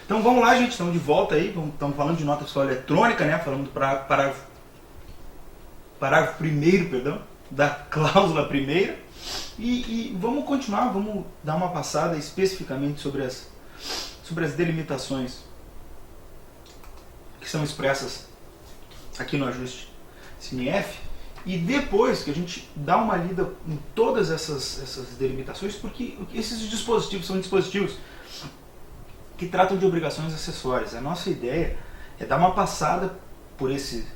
Então vamos lá, gente, estamos de volta aí, estamos falando de nota fiscal eletrônica, né? Falando do parágrafo primeiro, perdão, da cláusula primeira. E vamos continuar, vamos dar uma passada especificamente sobre as delimitações que são expressas aqui no ajuste CNF. E depois que a gente dá uma lida em todas essas delimitações, porque esses dispositivos são dispositivos que tratam de obrigações acessórias. A nossa ideia é dar uma passada por esse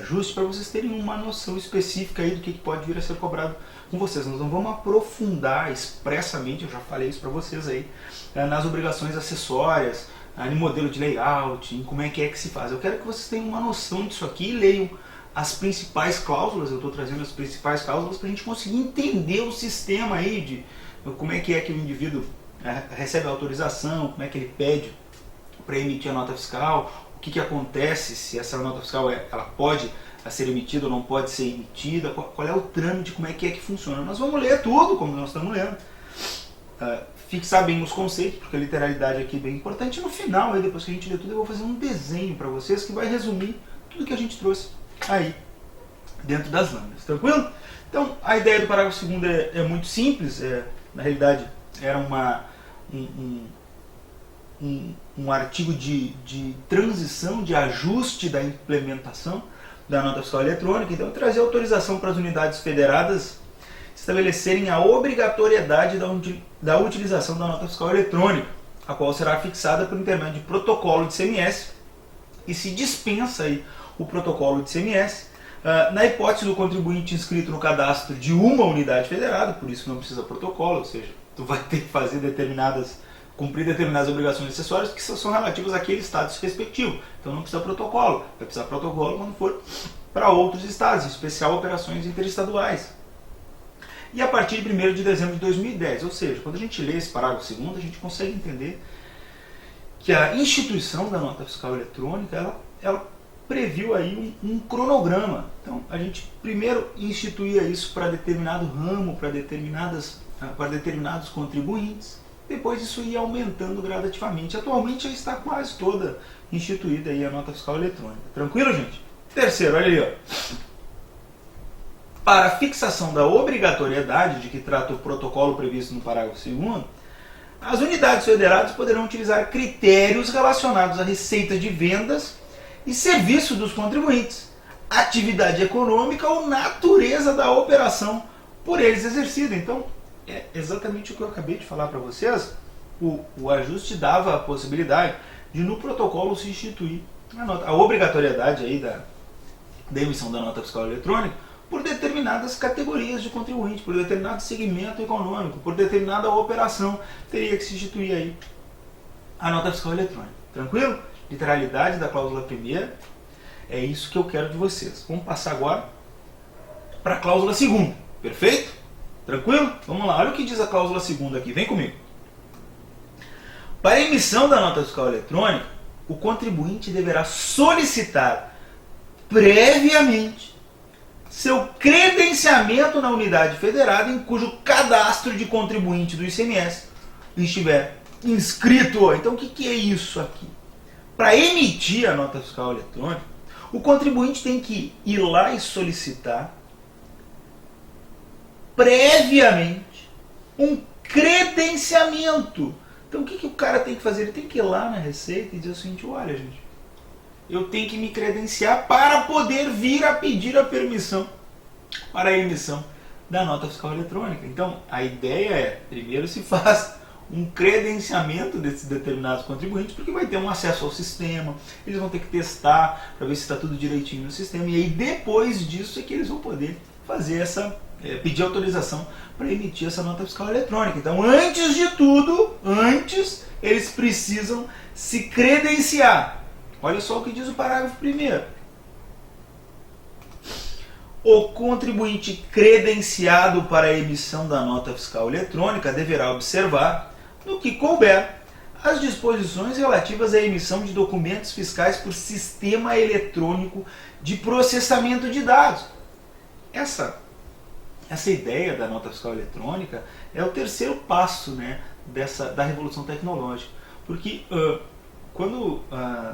ajuste para vocês terem uma noção específica aí do que pode vir a ser cobrado com vocês. Nós não vamos aprofundar expressamente, eu já falei isso para vocês aí, nas obrigações acessórias, em modelo de layout, em como é que se faz. Eu quero que vocês tenham uma noção disso aqui e leiam as principais cláusulas. Eu estou trazendo as principais cláusulas para a gente conseguir entender o sistema aí de como é que o indivíduo recebe a autorização, como é que ele pede para emitir a nota fiscal, o que acontece se essa nota fiscal ela pode ser emitida ou não pode ser emitida, qual é o trâmite, como é que funciona. Nós vamos ler tudo como nós estamos lendo, fixar bem os conceitos, porque a literalidade aqui é bem importante. E no final, aí, depois que a gente ler tudo, eu vou fazer um desenho para vocês que vai resumir tudo que a gente trouxe aí dentro das lâminas, tranquilo? Então a ideia do parágrafo 2º é muito simples, na realidade era um artigo de transição, de ajuste da implementação da nota fiscal eletrônica. Então trazer autorização para as unidades federadas estabelecerem a obrigatoriedade da utilização da nota fiscal eletrônica, a qual será fixada por intermédio de protocolo de CMS, e se dispensa aí o protocolo de CMS na hipótese do contribuinte inscrito no cadastro de uma unidade federada, por isso não precisa protocolo, ou seja, tu vai ter que fazer cumprir determinadas obrigações acessórias que são relativas àquele estado respectivo. Então não precisa protocolo, vai precisar protocolo quando for para outros estados, em especial operações interestaduais. E a partir de 1º de dezembro de 2010, ou seja, quando a gente lê esse parágrafo 2º, a gente consegue entender que a instituição da nota fiscal eletrônica, ela previu aí um cronograma. Então a gente primeiro instituía isso para determinado ramo, para determinados contribuintes, depois isso ia aumentando gradativamente. Atualmente já está quase toda instituída aí a nota fiscal eletrônica. Tranquilo, gente? Terceiro, olha ali, ó. Para a fixação da obrigatoriedade de que trata o protocolo previsto no parágrafo 2º, as unidades federadas poderão utilizar critérios relacionados à receita de vendas e serviço dos contribuintes, atividade econômica ou natureza da operação por eles exercida. Então, é exatamente o que eu acabei de falar para vocês. O ajuste dava a possibilidade de no protocolo se instituir a obrigatoriedade aí da emissão da nota fiscal eletrônica por determinadas categorias de contribuinte, por determinado segmento econômico, por determinada operação, teria que se instituir aí a nota fiscal eletrônica. Tranquilo? Literalidade da cláusula primeira, é isso que eu quero de vocês. Vamos passar agora para a cláusula 2ª, perfeito? Tranquilo? Vamos lá, olha o que diz a cláusula 2ª aqui, vem comigo. Para a emissão da nota fiscal eletrônica, o contribuinte deverá solicitar previamente seu credenciamento na unidade federada em cujo cadastro de contribuinte do ICMS estiver inscrito. Então o que é isso aqui? Para emitir a nota fiscal eletrônica, o contribuinte tem que ir lá e solicitar previamente um credenciamento. Então o que o cara tem que fazer? Ele tem que ir lá na Receita e dizer o seguinte: olha, gente, eu tenho que me credenciar para poder vir a pedir a permissão para a emissão da nota fiscal eletrônica. Então, a ideia é, primeiro se faz um credenciamento desses determinados contribuintes, porque vai ter um acesso ao sistema, eles vão ter que testar para ver se está tudo direitinho no sistema, e aí depois disso é que eles vão poder fazer pedir autorização para emitir essa nota fiscal eletrônica. Então, antes de tudo, eles precisam se credenciar. Olha só o que diz o parágrafo 1º. O contribuinte credenciado para a emissão da nota fiscal eletrônica deverá observar, no que couber, as disposições relativas à emissão de documentos fiscais por sistema eletrônico de processamento de dados. Essa ideia da nota fiscal eletrônica é o terceiro passo, né, da revolução tecnológica. Porque quando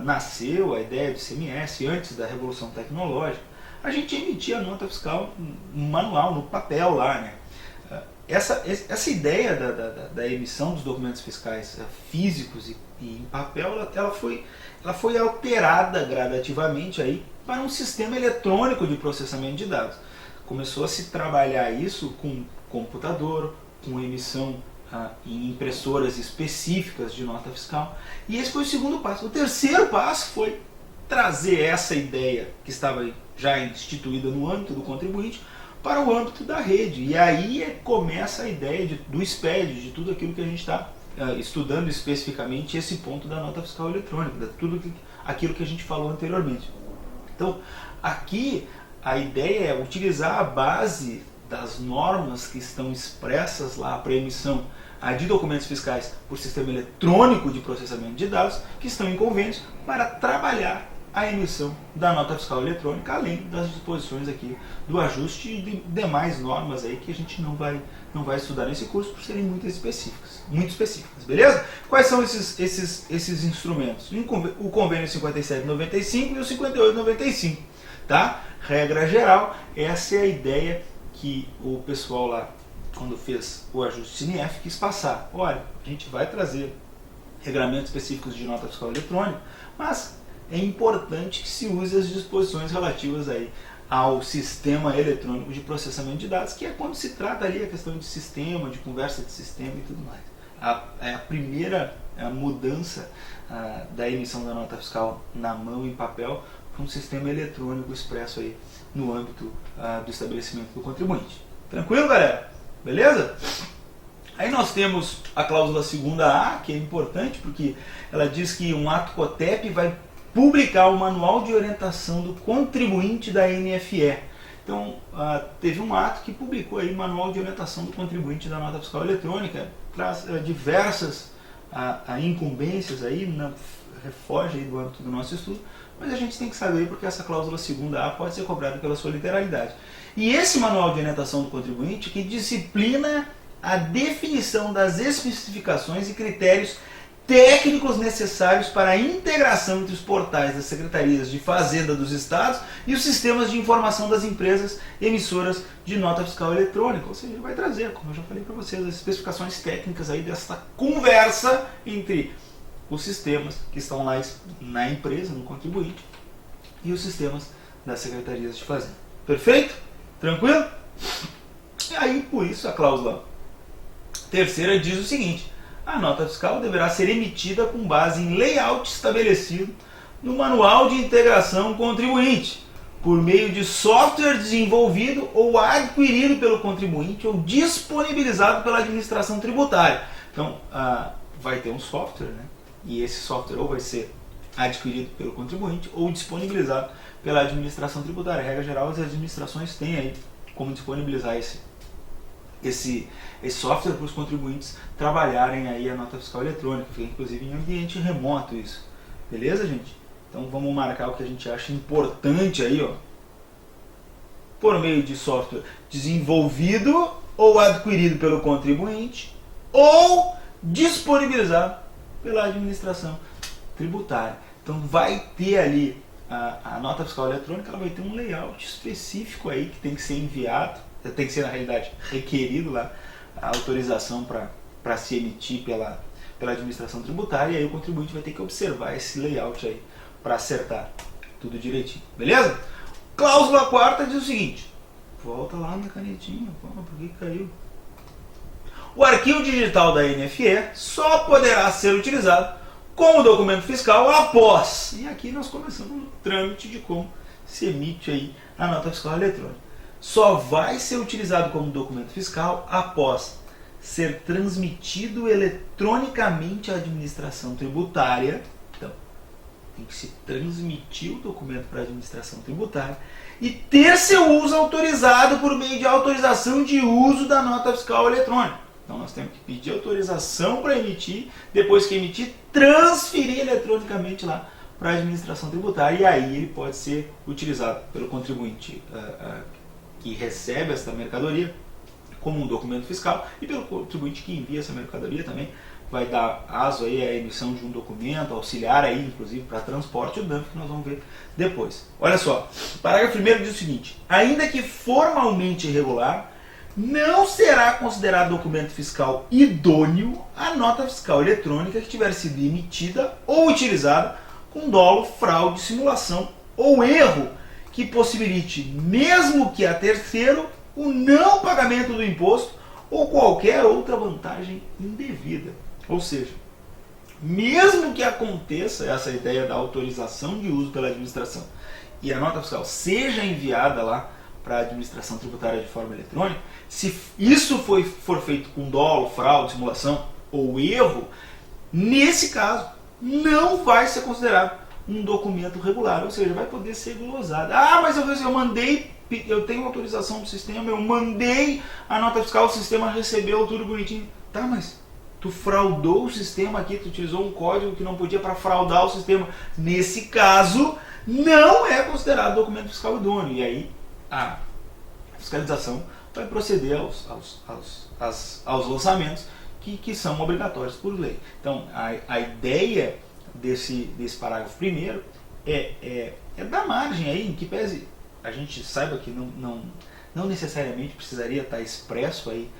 nasceu a ideia do ICMS, antes da Revolução Tecnológica, a gente emitia a nota fiscal manual, no papel lá, né? Essa ideia da emissão dos documentos fiscais físicos e em papel, ela foi alterada gradativamente aí para um sistema eletrônico de processamento de dados. Começou a se trabalhar isso com computador, com emissão em impressoras específicas de nota fiscal. E esse foi o segundo passo. O terceiro passo foi trazer essa ideia que estava já instituída no âmbito do contribuinte para o âmbito da rede. E aí começa a ideia do SPED, de tudo aquilo que a gente está estudando especificamente, esse ponto da nota fiscal eletrônica, de tudo aquilo que a gente falou anteriormente. Então, aqui a ideia é utilizar a base das normas que estão expressas lá para emissão de documentos fiscais por sistema eletrônico de processamento de dados, que estão em convênios, para trabalhar a emissão da nota fiscal eletrônica, além das disposições aqui do ajuste e de demais normas aí que a gente não vai estudar nesse curso por serem muito específicas, beleza? Quais são esses instrumentos? O convênio 5795 e o 5895, tá? Regra geral, essa é a ideia que o pessoal lá, quando fez o ajuste CNF, quis passar. Olha, a gente vai trazer regramentos específicos de nota fiscal eletrônica, mas é importante que se use as disposições relativas aí ao sistema eletrônico de processamento de dados, que é quando se trata ali a questão de sistema, de conversa de sistema e tudo mais. A primeira mudança da emissão da nota fiscal na mão em papel para um sistema eletrônico expresso aí no âmbito do estabelecimento do contribuinte. Tranquilo, galera? Beleza? Aí nós temos a cláusula 2A, que é importante porque ela diz que um ato COTEP vai publicar o manual de orientação do contribuinte da NFE. Então, teve um ato que publicou aí o manual de orientação do contribuinte da nota fiscal eletrônica, traz diversas incumbências aí, refoge aí do âmbito do nosso estudo, mas a gente tem que saber porque essa cláusula 2A pode ser cobrada pela sua literalidade. E esse manual de orientação do contribuinte que disciplina a definição das especificações e critérios técnicos necessários para a integração entre os portais das secretarias de Fazenda dos Estados e os sistemas de informação das empresas emissoras de nota fiscal eletrônica. Ou seja, ele vai trazer, como eu já falei para vocês, as especificações técnicas aí dessa conversa entre os sistemas que estão lá na empresa, no contribuinte, e os sistemas das secretarias de Fazenda. Perfeito? Tranquilo? E aí, por isso, a cláusula terceira diz o seguinte: a nota fiscal deverá ser emitida com base em layout estabelecido no Manual de Integração Contribuinte, por meio de software desenvolvido ou adquirido pelo contribuinte ou disponibilizado pela administração tributária. Então, vai ter um software, né? E esse software ou vai ser adquirido pelo contribuinte ou disponibilizado pela administração tributária. Regra geral, as administrações têm aí como disponibilizar esse software para os contribuintes trabalharem aí a nota fiscal eletrônica, inclusive em ambiente remoto isso. Beleza, gente? Então vamos marcar o que a gente acha importante aí, ó. Por meio de software desenvolvido ou adquirido pelo contribuinte ou disponibilizado pela administração tributária. Então vai ter ali a nota fiscal eletrônica, ela vai ter um layout específico aí que tem que ser enviado, tem que ser na realidade requerido lá a autorização para se emitir pela administração tributária, e aí o contribuinte vai ter que observar esse layout aí para acertar tudo direitinho, beleza? Cláusula 4ª diz o seguinte, volta lá na canetinha, por que caiu? O arquivo digital da NFE só poderá ser utilizado como documento fiscal após, e aqui nós começamos o trâmite de como se emite aí a nota fiscal eletrônica. Só vai ser utilizado como documento fiscal após ser transmitido eletronicamente à administração tributária. Então, tem que se transmitir o documento para a administração tributária e ter seu uso autorizado por meio de autorização de uso da nota fiscal eletrônica. Então, nós temos que pedir autorização para emitir, depois que emitir, transferir eletronicamente lá para a administração tributária, e aí ele pode ser utilizado pelo contribuinte que recebe essa mercadoria como um documento fiscal, e pelo contribuinte que envia essa mercadoria também vai dar aso aí à emissão de um documento, auxiliar aí, inclusive, para transporte e dumping, que nós vamos ver depois. Olha só, o parágrafo 1º diz o seguinte: ainda que formalmente irregular, não será considerado documento fiscal idôneo a nota fiscal eletrônica que tiver sido emitida ou utilizada com dolo, fraude, simulação ou erro que possibilite, mesmo que a terceiro, o não pagamento do imposto ou qualquer outra vantagem indevida. Ou seja, mesmo que aconteça essa ideia da autorização de uso pela administração e a nota fiscal seja enviada lá para a administração tributária de forma eletrônica, se isso for feito com dolo, fraude, simulação ou erro, nesse caso não vai ser considerado um documento regular, ou seja, vai poder ser glosado. Ah, mas eu mandei, eu tenho autorização do sistema, eu mandei a nota fiscal, o sistema recebeu tudo bonitinho. Tá, mas tu fraudou o sistema aqui, tu utilizou um código que não podia para fraudar o sistema. Nesse caso, não é considerado documento fiscal idôneo. E aí a fiscalização vai proceder aos lançamentos que são obrigatórios por lei. Então, a ideia desse parágrafo primeiro é dar margem aí, em que pese a gente saiba que não necessariamente precisaria estar expresso aí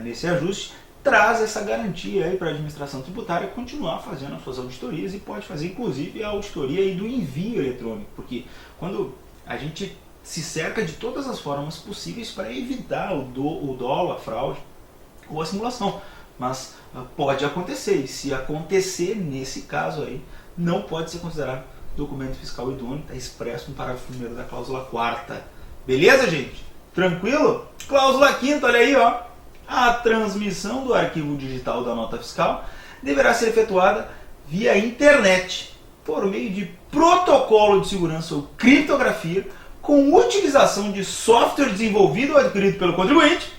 nesse ajuste, traz essa garantia aí para a administração tributária continuar fazendo as suas auditorias e pode fazer inclusive a auditoria aí do envio eletrônico, porque quando a gente se cerca de todas as formas possíveis para evitar o dolo, a fraude ou a simulação, mas pode acontecer, e se acontecer nesse caso aí, não pode ser considerado documento fiscal idôneo, está expresso no parágrafo 1º da cláusula 4ª. Beleza, gente? Tranquilo? Cláusula 5ª, olha aí, ó. A transmissão do arquivo digital da nota fiscal deverá ser efetuada via internet, por meio de protocolo de segurança ou criptografia, com utilização de software desenvolvido ou adquirido pelo contribuinte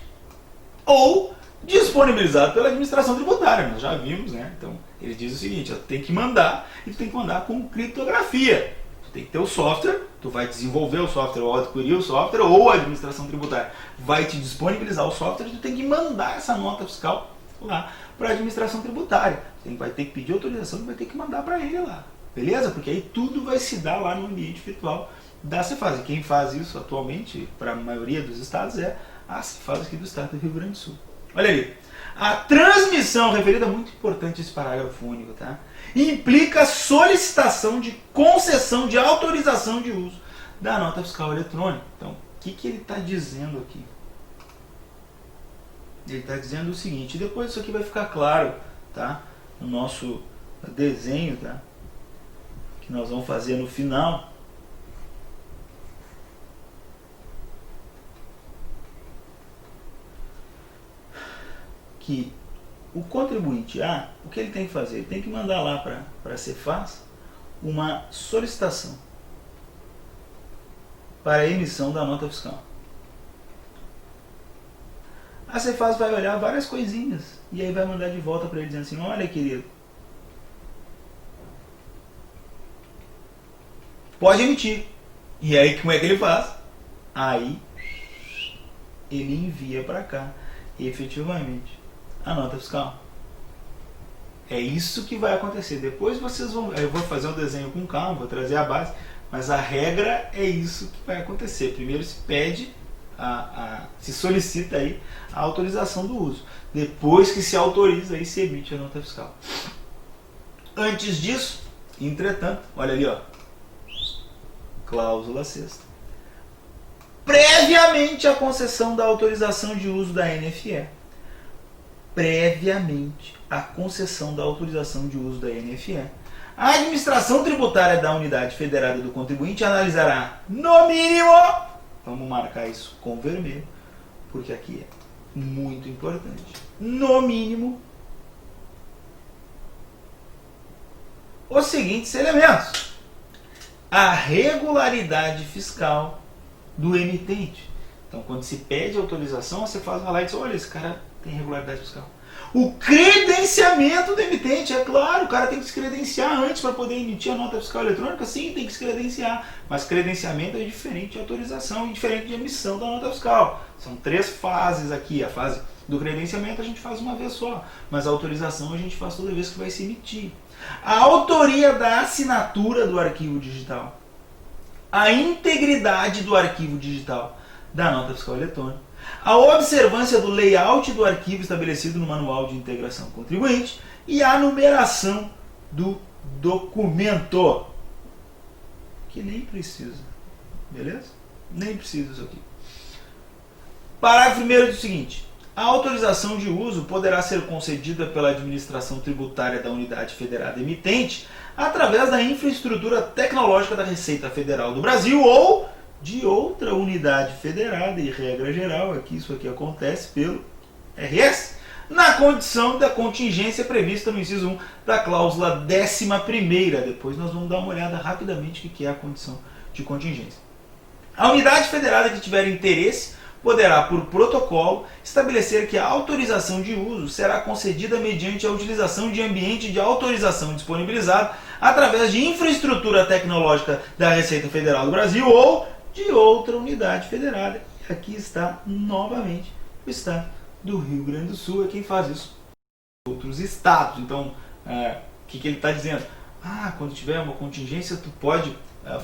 ou disponibilizado pela administração tributária. Nós já vimos, né? Então, ele diz o seguinte: ó, tem que mandar, e tu tem que mandar com criptografia. Tu tem que ter o software, tu vai desenvolver o software ou adquirir o software, ou a administração tributária vai te disponibilizar o software, e tu tem que mandar essa nota fiscal lá para a administração tributária. Você vai ter que pedir autorização e vai ter que mandar para ele lá. Beleza? Porque aí tudo vai se dar lá no ambiente virtual da Cefaz. E quem faz isso atualmente, para a maioria dos estados, é a Cefaz aqui do estado do Rio Grande do Sul. Olha ali. A transmissão referida, muito importante esse parágrafo único, tá? Implica solicitação de concessão de autorização de uso da nota fiscal eletrônica. Então, o que ele está dizendo aqui? Ele está dizendo o seguinte, depois isso aqui vai ficar claro, tá? No nosso desenho, tá? Que nós vamos fazer no final. Que o contribuinte A, o que ele tem que fazer? Ele tem que mandar lá para a Cefaz uma solicitação para a emissão da nota fiscal. A Cefaz vai olhar várias coisinhas e aí vai mandar de volta para ele dizendo assim: olha, querido, pode emitir. E aí como é que ele faz? Aí ele envia para cá efetivamente a nota fiscal. É isso que vai acontecer. Depois vocês vão... Eu vou fazer um desenho com calma, vou trazer a base, mas a regra é isso que vai acontecer. Primeiro se pede, se solicita aí a autorização do uso. Depois que se autoriza, aí se emite a nota fiscal. Antes disso, entretanto, olha ali, ó, cláusula 6ª. Previamente à concessão da autorização de uso da NFE. Previamente à concessão da autorização de uso da NFE. A administração tributária da unidade federada do contribuinte analisará, no mínimo, vamos marcar isso com vermelho, porque aqui é muito importante, no mínimo, os seguintes elementos: a regularidade fiscal do emitente. Então, quando se pede autorização, você faz lá e diz: olha, esse cara tem irregularidade fiscal. O credenciamento do emitente, é claro, o cara tem que se credenciar antes para poder emitir a nota fiscal eletrônica, sim, tem que se credenciar, mas credenciamento é diferente de autorização e diferente de emissão da nota fiscal. São 3 fases aqui, a fase do credenciamento a gente faz uma vez só, mas a autorização a gente faz toda vez que vai se emitir. A autoria da assinatura do arquivo digital, a integridade do arquivo digital da nota fiscal eletrônica, a observância do layout do arquivo estabelecido no Manual de Integração Contribuinte e a numeração do documento, que nem precisa, beleza? Nem precisa isso aqui. Parágrafo 1º diz o seguinte: a autorização de uso poderá ser concedida pela administração tributária da unidade federada emitente através da infraestrutura tecnológica da Receita Federal do Brasil ou de outra unidade federada, e regra geral, aqui isso aqui acontece pelo RS, na condição da contingência prevista no inciso 1 da cláusula 11ª. Depois nós vamos dar uma olhada rapidamente o que é a condição de contingência. A unidade federada que tiver interesse poderá, por protocolo, estabelecer que a autorização de uso será concedida mediante a utilização de ambiente de autorização disponibilizado através de infraestrutura tecnológica da Receita Federal do Brasil ou de outra unidade federada. E aqui está, novamente, o estado do Rio Grande do Sul, é quem faz isso. Outros estados. Então, o que ele está dizendo? Quando tiver uma contingência, tu pode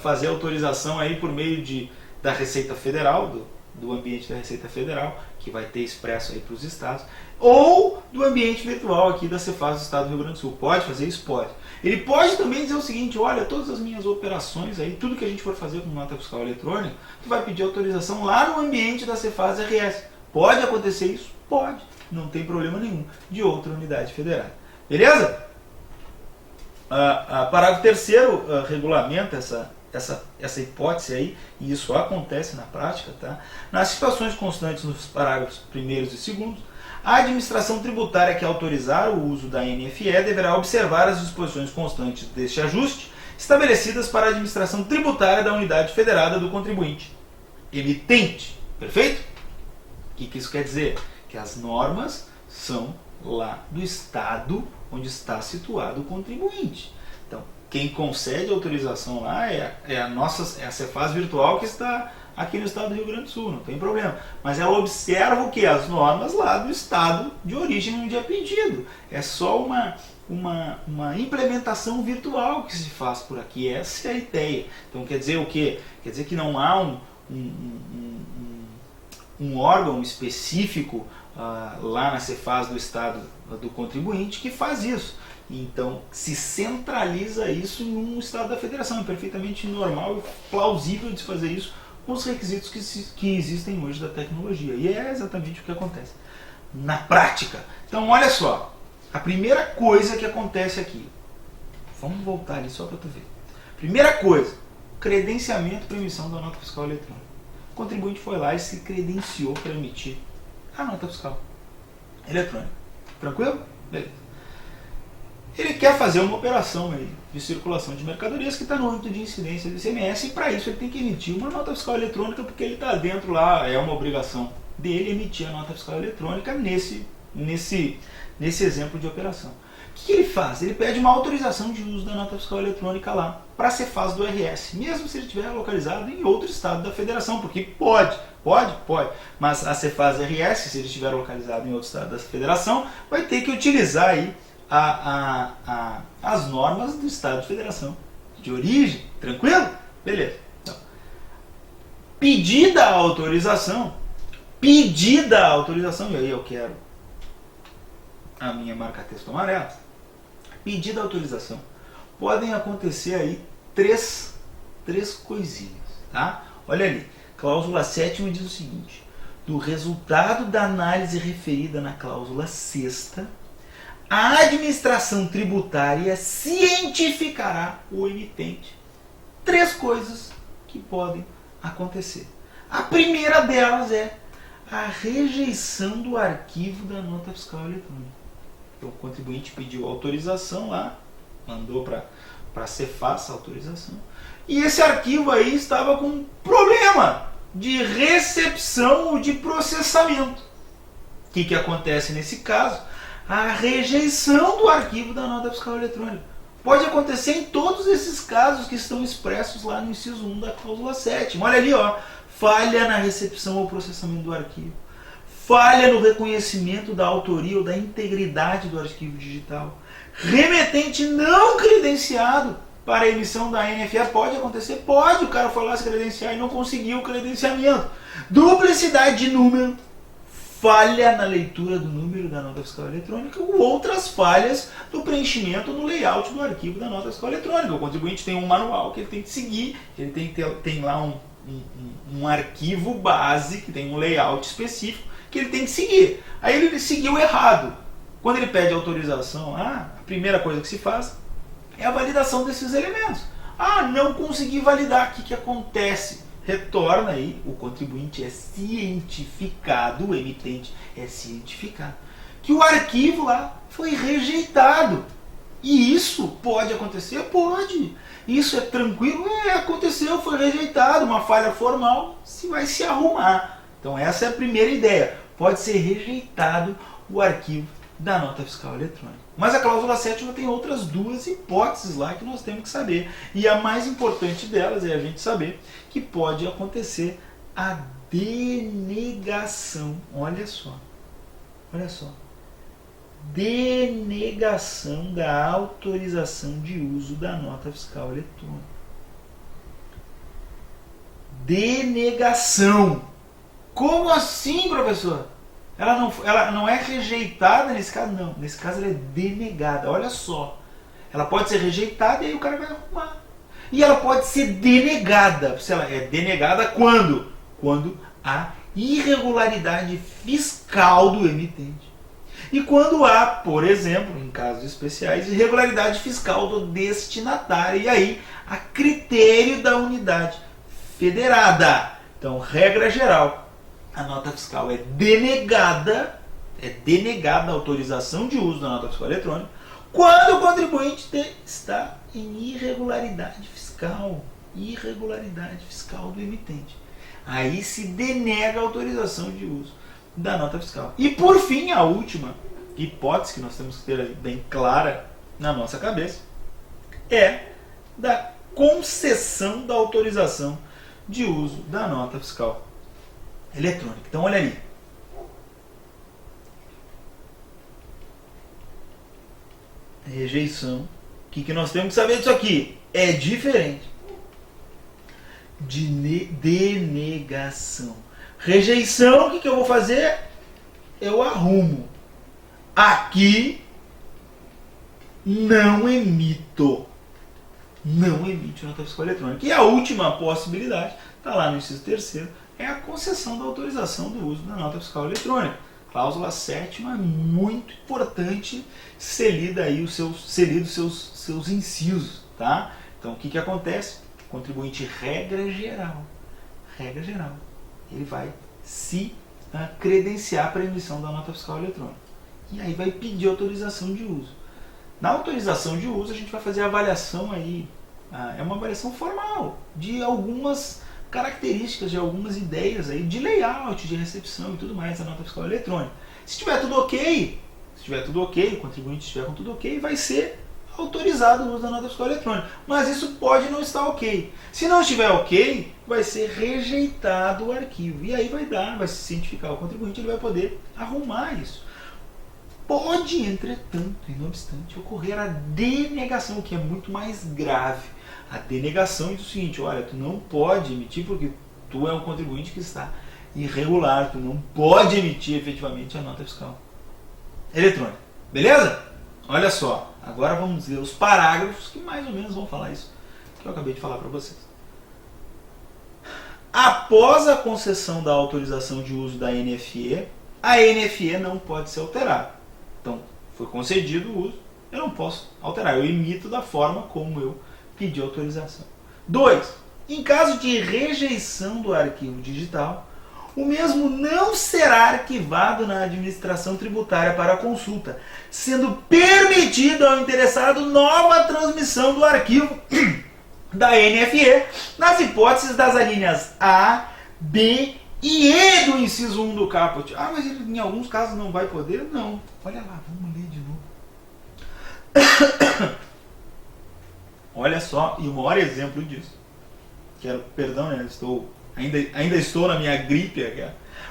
fazer autorização aí por meio da Receita Federal, do ambiente da Receita Federal, que vai ter expresso aí para os estados, ou do ambiente virtual aqui da Cefaz do Estado do Rio Grande do Sul. Pode fazer isso? Pode. Ele pode também dizer o seguinte: olha, todas as minhas operações aí, tudo que a gente for fazer com nota fiscal eletrônica, tu vai pedir autorização lá no ambiente da Cefaz RS. Pode acontecer isso? Pode. Não tem problema nenhum. De outra unidade federada. Beleza? Parágrafo 3º regulamenta essa hipótese aí, e isso acontece na prática, tá? Nas situações constantes nos parágrafos 1º e 2º, a administração tributária que autorizar o uso da NFE deverá observar as disposições constantes deste ajuste estabelecidas para a administração tributária da unidade federada do contribuinte emitente. Perfeito? O que isso quer dizer? Que as normas são lá do estado onde está situado o contribuinte. Então, quem concede autorização lá é a Cefaz virtual que está aqui no estado do Rio Grande do Sul, não tem problema. Mas ela observa o que? As normas lá do estado de origem onde é pedido. É só uma implementação virtual que se faz por aqui. Essa é a ideia. Então quer dizer o quê? Quer dizer que não há um órgão específico lá na Cefaz do estado do contribuinte que faz isso. Então, se centraliza isso em um estado da federação. É perfeitamente normal e plausível de se fazer isso com os requisitos que existem hoje da tecnologia. E é exatamente o que acontece na prática. Então, olha só. A primeira coisa que acontece aqui. Vamos voltar ali só para tu ver. Primeira coisa. Credenciamento para emissão da nota fiscal eletrônica. O contribuinte foi lá e se credenciou para emitir a nota fiscal eletrônica. Tranquilo? Beleza. Ele quer fazer uma operação aí de circulação de mercadorias que está no âmbito de incidência do ICMS, e para isso ele tem que emitir uma nota fiscal eletrônica, porque ele está dentro lá, é uma obrigação dele emitir a nota fiscal eletrônica nesse exemplo de operação. O que ele faz? Ele pede uma autorização de uso da nota fiscal eletrônica lá, para a Cefaz do RS, mesmo se ele estiver localizado em outro estado da federação, porque pode, mas a Cefaz RS, se ele estiver localizado em outro estado da federação, vai ter que utilizar aí as normas do estado de federação de origem. Tranquilo? Beleza. Então, pedida a autorização, e aí eu quero a minha marca-texto amarela. Pedida a autorização. Podem acontecer aí três coisinhas, tá? Olha ali, cláusula 7ª diz o seguinte: do resultado da análise referida na cláusula 6ª, a administração tributária cientificará o emitente. 3 coisas que podem acontecer. A primeira delas é a rejeição do arquivo da nota fiscal eletrônica. Então, o contribuinte pediu autorização lá, mandou para a Cefaz a autorização, e esse arquivo aí estava com problema de recepção ou de processamento. O que acontece nesse caso? A rejeição do arquivo da nota fiscal eletrônica. Pode acontecer em todos esses casos que estão expressos lá no inciso 1 da cláusula 7. Olha ali, ó, falha na recepção ou processamento do arquivo, falha no reconhecimento da autoria ou da integridade do arquivo digital, remetente não credenciado para a emissão da NFE. Pode acontecer? Pode. O cara foi lá se credenciar e não conseguiu o credenciamento. Duplicidade de número, falha na leitura do número da nota fiscal eletrônica ou outras falhas no preenchimento no layout do arquivo da nota fiscal eletrônica. O contribuinte tem um manual que ele tem que seguir, ele tem lá um arquivo base, que tem um layout específico, que ele tem que seguir. Aí ele seguiu errado. Quando ele pede autorização, a primeira coisa que se faz é a validação desses elementos. Não consegui validar. O que acontece? Retorna aí, o contribuinte é cientificado, o emitente é cientificado, que o arquivo lá foi rejeitado. E isso pode acontecer? Pode. Isso é tranquilo? Aconteceu, foi rejeitado, uma falha formal, se vai se arrumar. Então essa é a primeira ideia. Pode ser rejeitado o arquivo da nota fiscal eletrônica. Mas a cláusula 7 tem outras duas hipóteses lá que nós temos que saber. E a mais importante delas é a gente saber que pode acontecer a denegação. Olha só. Denegação da autorização de uso da nota fiscal eletrônica. Denegação. Como assim, professor? Ela não é rejeitada nesse caso? Não. Nesse caso ela é denegada. Olha só. Ela pode ser rejeitada e aí o cara vai arrumar. E ela pode ser denegada. Se ela é denegada quando? Quando há irregularidade fiscal do emitente. E quando há, por exemplo, em casos especiais, irregularidade fiscal do destinatário. E aí, a critério da unidade federada. Então, regra geral, a nota fiscal é denegada a autorização de uso da nota fiscal eletrônica quando o contribuinte está em irregularidade fiscal do emitente. Aí se denega a autorização de uso da nota fiscal. E por fim, a última hipótese que nós temos que ter bem clara na nossa cabeça é da concessão da autorização de uso da nota fiscal eletrônica. Então olha ali. Rejeição. O que nós temos que saber disso aqui? É diferente de denegação. Rejeição, o que eu vou fazer? Eu arrumo. Aqui não emito. Não emite nota fiscal eletrônica. E a última possibilidade, está lá no inciso 3º, é a concessão da autorização do uso da nota fiscal eletrônica. Cláusula 7ª, muito importante ser lida aí os seus incisos, tá? Então o que acontece? O contribuinte, regra geral, ele vai se credenciar para a emissão da nota fiscal eletrônica. E aí vai pedir autorização de uso. Na autorização de uso a gente vai fazer a avaliação aí, é uma avaliação formal de algumas características, de algumas ideias aí de layout, de recepção e tudo mais da nota fiscal eletrônica. Se tiver tudo ok, o contribuinte estiver com tudo ok, vai ser autorizado o uso da nota fiscal eletrônica. Mas isso pode não estar ok. Se não estiver ok, vai ser rejeitado o arquivo. E aí vai se cientificar o contribuinte, ele vai poder arrumar isso. Pode, entretanto, e não obstante, ocorrer a denegação, o que é muito mais grave. A denegação diz o seguinte: olha, tu não pode emitir porque tu é um contribuinte que está irregular, tu não pode emitir efetivamente a nota fiscal eletrônica. Beleza? Olha só, agora vamos ver os parágrafos que mais ou menos vão falar isso que eu acabei de falar para vocês. Após a concessão da autorização de uso da NFE, a NFE não pode ser alterada. Então, foi concedido o uso, eu não posso alterar, eu emito da forma como eu pedi autorização. 2. Em caso de rejeição do arquivo digital, o mesmo não será arquivado na administração tributária para consulta, sendo permitido ao interessado nova transmissão do arquivo da NFE nas hipóteses das alíneas A, B e E do inciso 1 do caput. Ah, mas ele em alguns casos não vai poder? Não. Olha lá, vamos ler de novo. Olha só, e o maior exemplo disso. Perdão, né? Ainda estou na minha gripe aqui.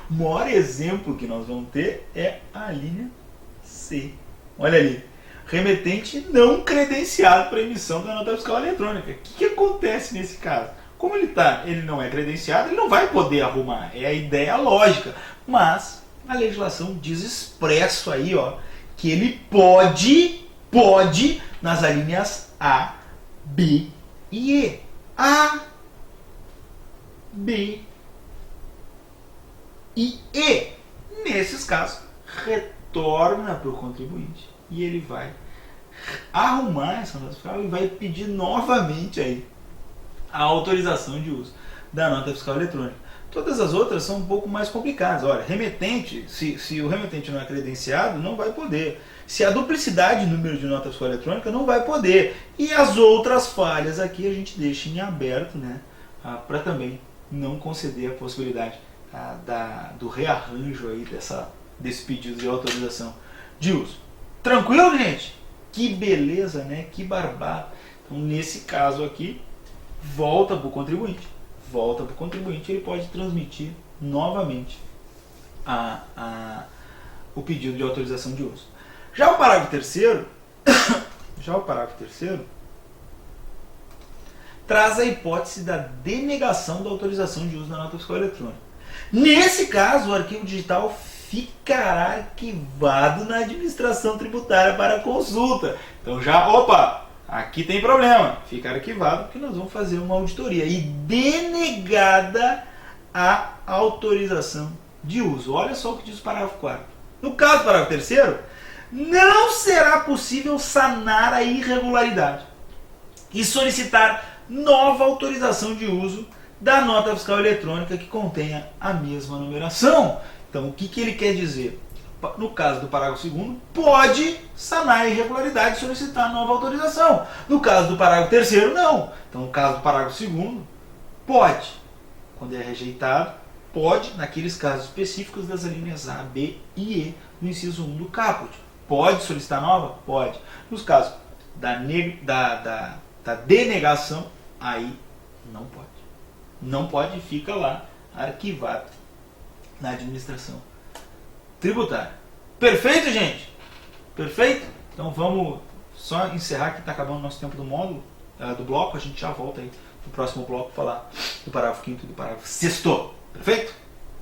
O maior exemplo que nós vamos ter é a linha C. Olha ali. Remetente não credenciado para emissão da nota fiscal eletrônica. O que acontece nesse caso? Como ele não é credenciado, ele não vai poder arrumar. É a ideia lógica. Mas a legislação diz expresso aí, ó, que ele pode, nas alíneas A, B e E. A, B e E. Nesses casos, retorna para o contribuinte e ele vai arrumar essa nota fiscal e vai pedir novamente aí a autorização de uso da nota fiscal eletrônica. Todas as outras são um pouco mais complicadas. Olha, remetente, se o remetente não é credenciado, não vai poder. Se a duplicidade de número de nota fiscal eletrônica, não vai poder. E as outras falhas aqui a gente deixa em aberto, né, para também não conceder a possibilidade do rearranjo aí desse pedido de autorização de uso. Tranquilo, gente? Que beleza, né? Que barbado. Então, nesse caso aqui, volta para o contribuinte. Ele pode transmitir novamente o pedido de autorização de uso. Já o parágrafo terceiro traz a hipótese da denegação da autorização de uso da nota fiscal eletrônica. Nesse caso, o arquivo digital ficará arquivado na administração tributária para consulta. Então aqui tem problema, fica arquivado porque nós vamos fazer uma auditoria e denegada a autorização de uso. Olha só o que diz o parágrafo 4º. No caso do parágrafo 3º, não será possível sanar a irregularidade e solicitar nova autorização de uso da nota fiscal eletrônica que contenha a mesma numeração. Então, o que ele quer dizer? No caso do parágrafo 2º, pode sanar a irregularidade e solicitar nova autorização. No caso do parágrafo 3º, não. Então, no caso do parágrafo 2º, pode. Quando é rejeitado, pode, naqueles casos específicos das alíneas A, B e E, no inciso 1 do caput. Pode solicitar nova? Pode. Nos casos da denegação, aí não pode. Não pode e fica lá arquivado na administração tributária. Perfeito, gente? Perfeito? Então vamos só encerrar que está acabando o nosso tempo do módulo, do bloco. A gente já volta aí no próximo bloco falar do parágrafo 5º e do parágrafo 6º. Perfeito?